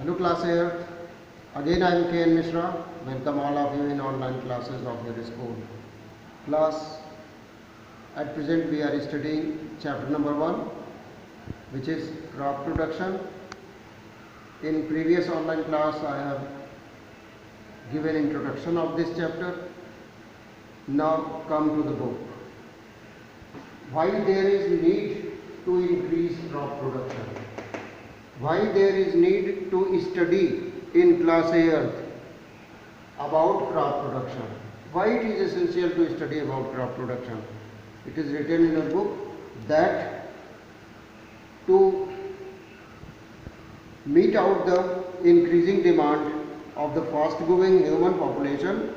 Hello class here. Again I am K.N. Mishra. Welcome all of you in online classes of your school. Class, at present we are studying chapter number 1, which is crop production. In previous online class I have given introduction of this chapter. Now come to the book. Why there is need to increase crop production? Why there is need to study in class 8 about crop production? Why it is essential to study about crop production? It is written in a book that to meet out the increasing demand of the fast growing human population,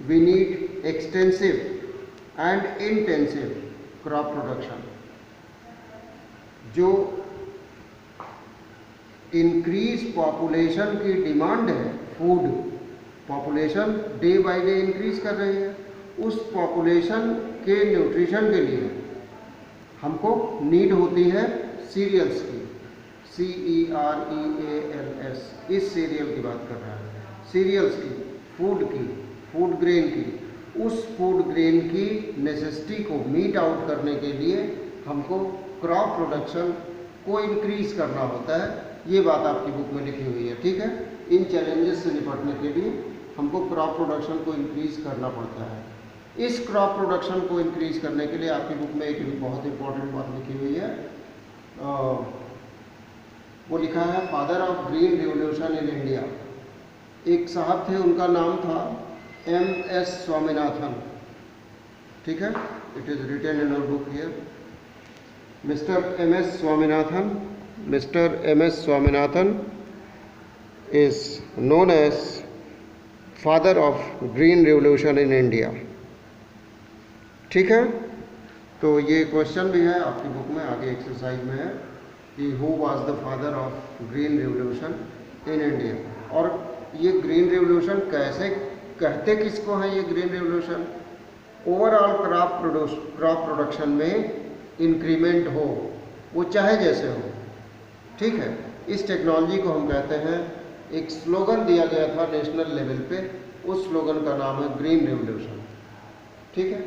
we need extensive and intensive crop production. जो increase population की demand है, food population day by day increase कर रही है, उस population के nutrition के लिए हमको नीड होती है सीरियल्स की, CEREALS, इस सीरियल की बात कर रहा है, सीरियल्स की, फूड ग्रेन की। उस फूड ग्रेन की नेसेसिटी को मीट आउट करने के लिए हमको क्रॉप प्रोडक्शन को इंक्रीज करना होता है। ये बात आपकी बुक में लिखी हुई है, ठीक है। इन चैलेंजेस से निपटने के लिए हमको क्रॉप प्रोडक्शन को इंक्रीज करना पड़ता है। इस क्रॉप प्रोडक्शन को इंक्रीज करने के लिए आपकी बुक में एक बहुत इंपॉर्टेंट बात लिखी हुई है, वो लिखा है father of green revolution in India. एक साहब थे, उनका नाम था MS स्वामीनाथन, ठीक है। It is written in our book here. Mister MS Swaminathan is known as father of green revolution in India, ठीक है। तो ये क्वेश्चन भी है आपकी बुक में, आगे एक्सरसाइज में है कि who was the father of green revolution in India. और ये ग्रीन रिवोल्यूशन कैसे कहते किसको है? ये green revolution overall crop production में इंक्रीमेंट हो, वो चाहे जैसे हो, ठीक है। इस टेक्नोलॉजी को हम कहते हैं, एक स्लोगन दिया गया था नेशनल लेवल पे, उस स्लोगन का नाम है ग्रीन रिवोल्यूशन, ठीक है।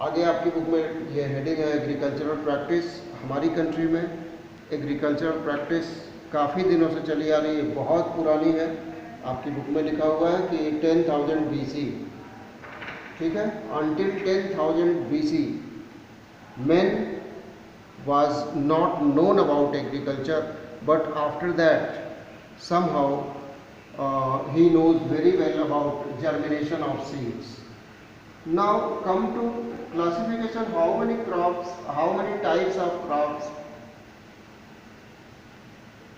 आगे आपकी बुक में ये हेडिंग है एग्रीकल्चरल प्रैक्टिस। हमारी कंट्री में एग्रीकल्चरल प्रैक्टिस काफ़ी दिनों से चली आ रही है, बहुत पुरानी है। आपकी बुक में लिखा हुआ है कि 10,000 BC, ठीक है, until 10,000 BC men was not known about agriculture, but after that somehow he knows very well about germination of seeds. Now come to classification. How many crops, how many types of crops?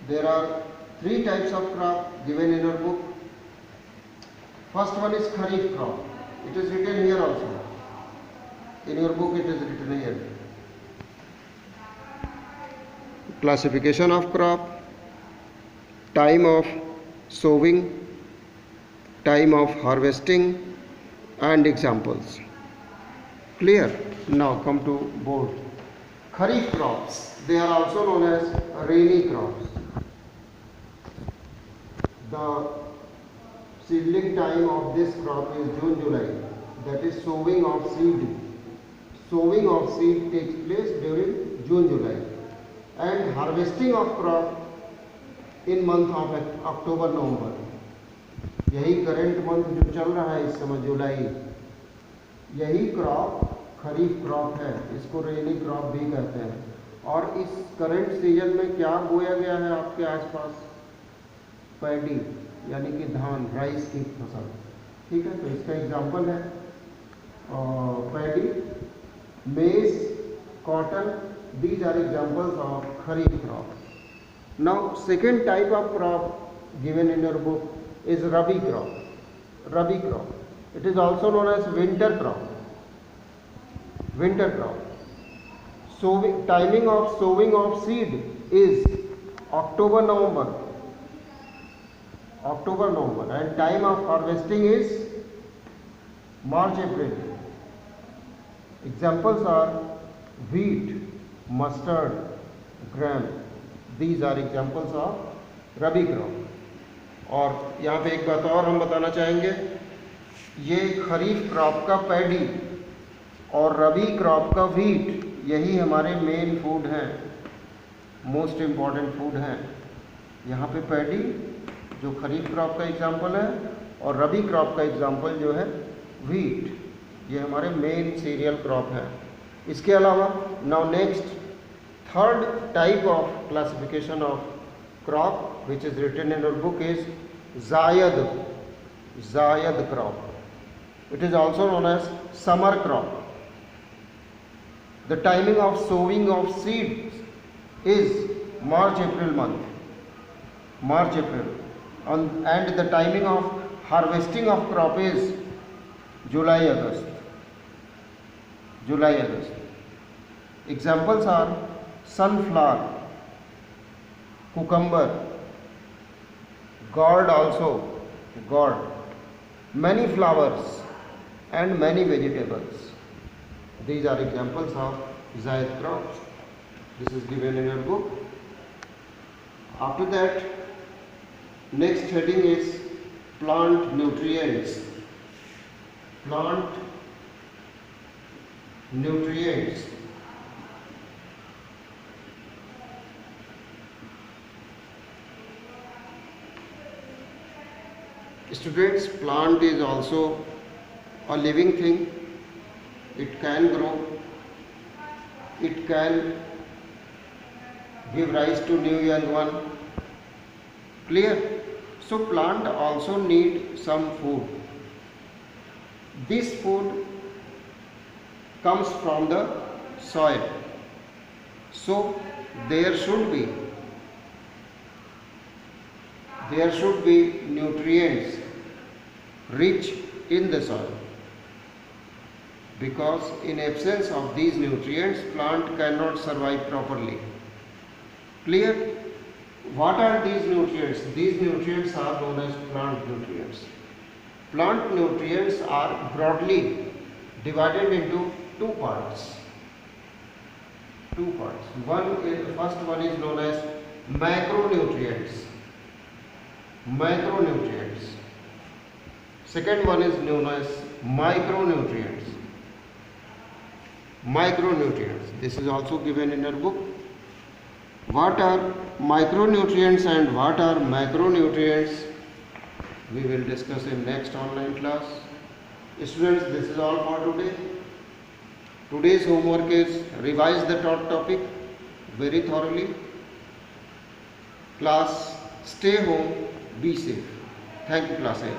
There are 3 types of crop given in our book. First one is kharif crop. It is written here also. In your book it is written here. Classification of crop, time of sowing, time of harvesting, and examples. Clear? Now come to board. Kharif crops, they are also known as rainy crops. The seedling time of this crop is June, July. That is sowing of seed. Sowing of seed takes place during June, July. And harvesting of crop in month of October, November. यही current month जो चल रहा है इस समय, जुलाई, यही crop खरीफ crop है, इसको रेनी क्रॉप भी कहते हैं। और इस करंट सीजन में क्या बोया गया है आपके आसपास? पैडी, यानी कि धान, राइस की फसल, ठीक है। तो इसका एग्जाम्पल है पैडी, मेज, cotton. These are examples of kharif crop. Now second type of crop given in your book is rabi crop. Rabi crop. It is also known as winter crop. Winter crop. Sowing, timing of sowing of seed is October, November. October, November. And time of harvesting is March, April. Examples are wheat, mustard, gram. These are examples of Rabi crop. और यहाँ पे एक बात और हम बताना चाहेंगे, ये खरीफ क्रॉप का पैडी और रबी क्रॉप का व्हीट, यही हमारे मेन फूड हैं, मोस्ट इम्पॉर्टेंट फूड हैं। यहाँ पे पैडी जो खरीफ क्रॉप का एग्जाम्पल है और रबी क्रॉप का एग्जाम्पल जो है व्हीट, ये हमारे मेन सीरियल क्रॉप है। इसके अलावा now next third type of classification of crop which is written in our book is zaid crop. It is also known as summer crop. The timing of sowing of seeds is March-April month, March-April, and the timing of harvesting of crop is July-August. Examples are sunflower, cucumber, gourd also, many flowers and many vegetables. These are examples of Zaid crops. This is given in your book. After that, next heading is plant nutrients. Plant nutrients. Students, plant is also a living thing. It can grow, it can give rise to new young one. Clear? So plant also need some food. This food comes from the soil, so there should be nutrients rich in the soil, because in absence of these nutrients plant cannot survive properly. Clear? What are these nutrients? These nutrients are known as plant nutrients. Plant nutrients are broadly divided into two parts. First one is known as macronutrients. Second one is known as micronutrients. This is also given in your book. What are micronutrients and what are macronutrients? We will discuss in next online class. Students, this is all for today. Today's homework is revise the taught topic very thoroughly. Class, stay home, be safe. Thank you, class 8.